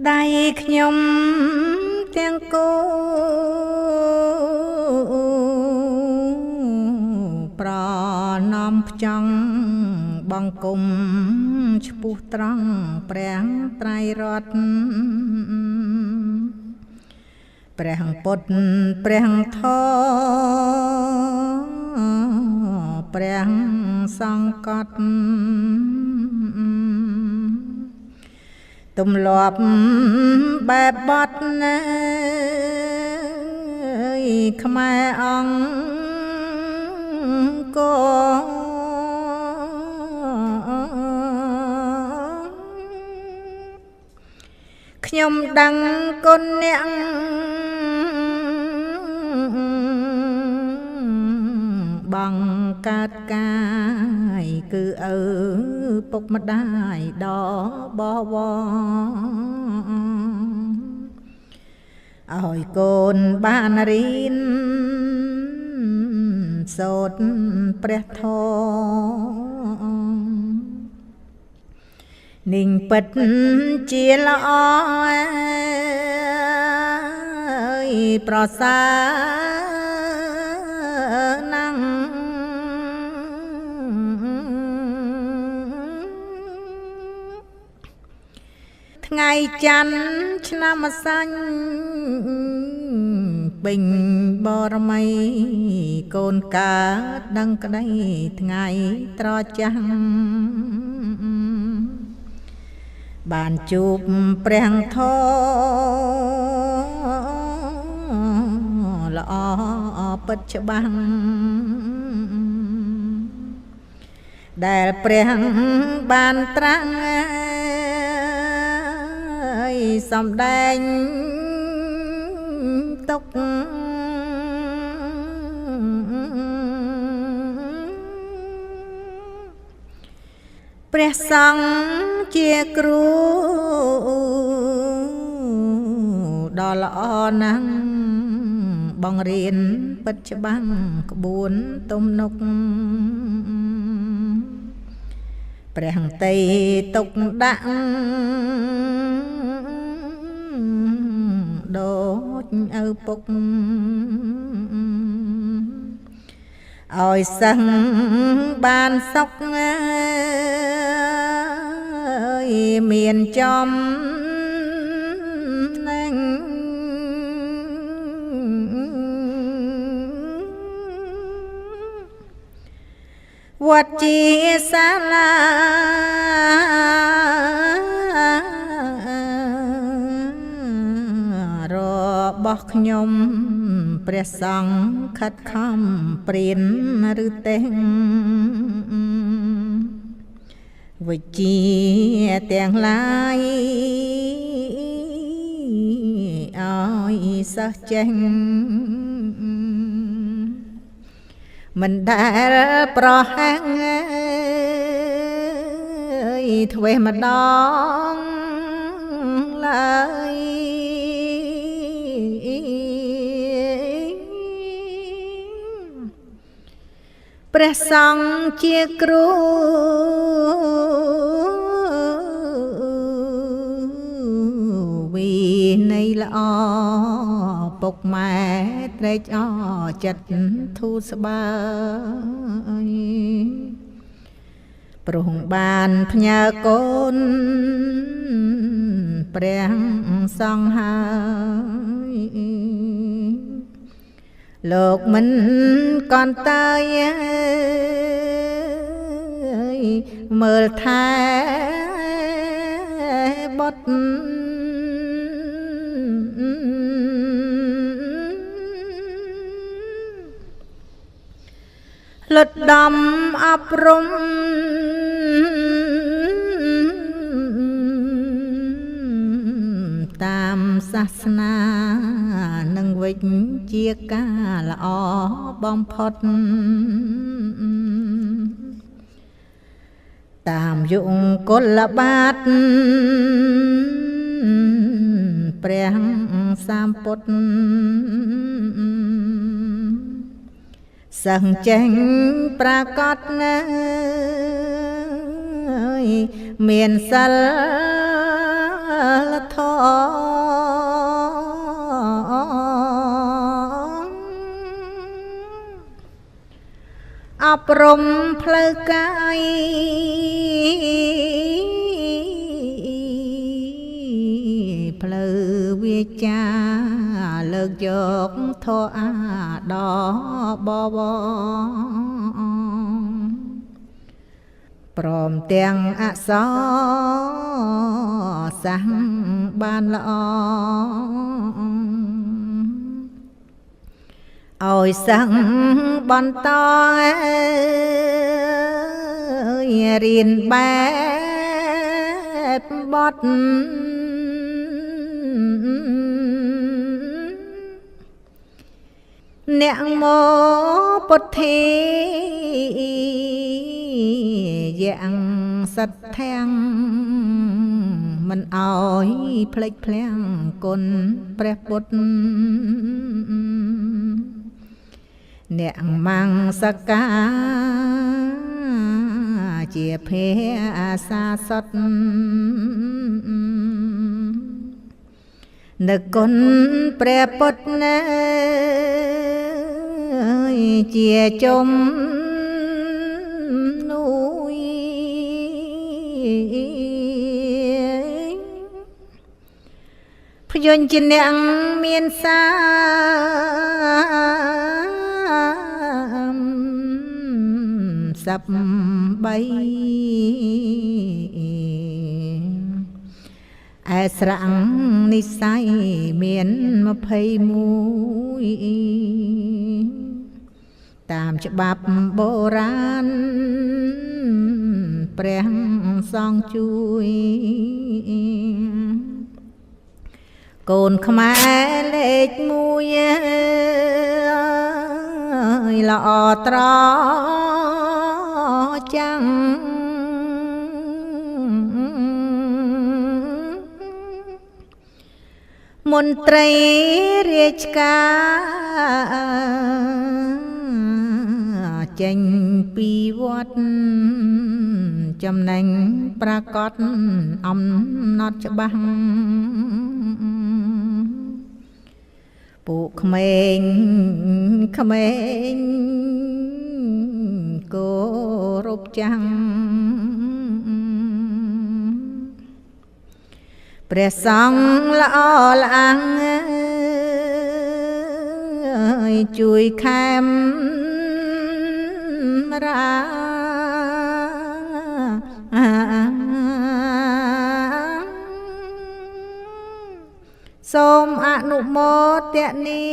ដៃខ្ញុំទាំងគូប្រណំផ្ចង់បង្គំឈ្មោះត្រង់ព្រះត្រៃរតន៍ព្រះពុទ្ធព្រះធម៌ព្រះសង្កត់ទំលាប់បែបបត់ណាខ្មែរអង្គខ្ញុំដឹងគុណអ្នកបងកើតកាយគឺឪពុកម្ដាយដ៏បវរឲ្យកូនបានរៀនសូត្រព្រះធម៌និញពិតជាល្អប្រសើរណាស់ថ្ងៃច័ន្ទឆ្នាំម្សាញ់ពេញបរមីកូនកើតដឹងក្តីថ្ងៃត្រចាំងបានជួបព្រះធម៌ល្អពិតច្បាស់ដែលព្រះបានត្រាស់សំដែងទុកព្រះសង្ឃជាគ្រូដ៏ល្អណាស់បង្រៀនពិតច្បាស់ក្បួនទំនុកព្រះន្តីទុកដាក់ដូចឪពុកឲ្យសិស្សបានសុខមានចំណាញ់វត្តជាសាលារបស់ខ្ញុំព្រះសង្ឃខិតខំព្រានឬទេវិជ្ជាទាំងឡាយឲ្យសិស្សចេះមិនដែលប្រហែងធ្វេម្ដងឡើយព្រះសង្ឃជាគ្រូវិន័យល្អពុកម៉ែត្រេកអរចិត្តធូរស្បើយព្រោះបានផ្ញើកូនព្រះសង្ឃហើយលោកមិនកន្តើយមើលថែបុត្រលុតដំអប់រំតាមសាសនានឹងវិជ្ជាការល្អបំផុតតាមយុគលបាតព្រះសម្ពុទ្ធសឹងចេញប្រកាសណាយមានសិល លធអប់រំផ្លូវកាយផ្លូវវាចាលើកយកធម៌អាដល់បវរព្រមទាំងអក្សរសាសបានល្អឲ្យសាំងបន្តរៀនបែបបត់អ្នកមកពុទ្ធាយ៉ាងសត្វធាំងមិនអោយភ្លេចភ្លាំងគុណព្រះពុទ្ធអ្នកមង្សកាជាភេអាសាសតនឹកគុណព្រះពុទ្ធណាជាជំនួយភ្យញ្ជាអ្នកមានសាស័ព្ទបីឯស្រងនិស័យមាន21តាមច្បាប់បុរាណព្រះសង្ឃជួយកូនខ្មែរលេខ1ល្អត្រចាំងមន្ត្រីរាជការចេញពីវត្តចំណេញប្រកាសអំណត់ច្បាស់ពួកក្មេងគោរពចាំងព្រះសង្ឃល្អល្អងជួយខែមរាសូមអនុមោទនា